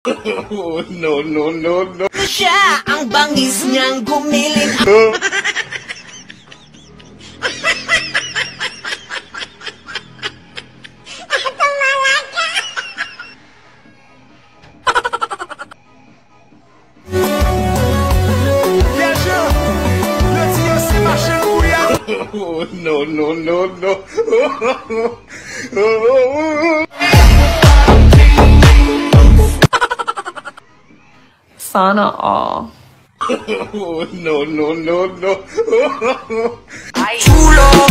Oh, no, no, no, no. Siya ang bangis niyang gumiling. Oh, no, no, no, no. Sana all. Oh, no, no, no, no. Chulo!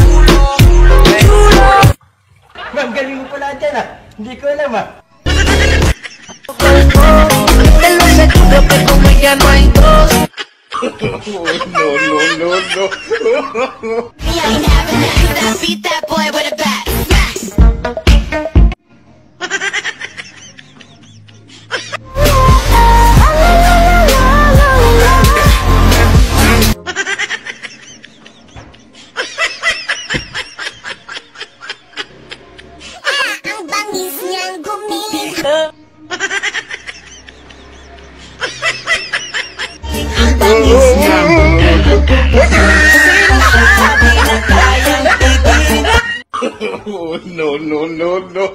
Ma'am, galing mo pala dyan ah. Hindi ko alam ah. Te lo aseguro que como ella no hay dos. Oh, no, no, no, no. Me ain't having that. Beat that boy with a bat. Ang bangis niyang gumiling. Ang bangis niyang sinasabi na kayang tigil. Oh, no, no, no, no.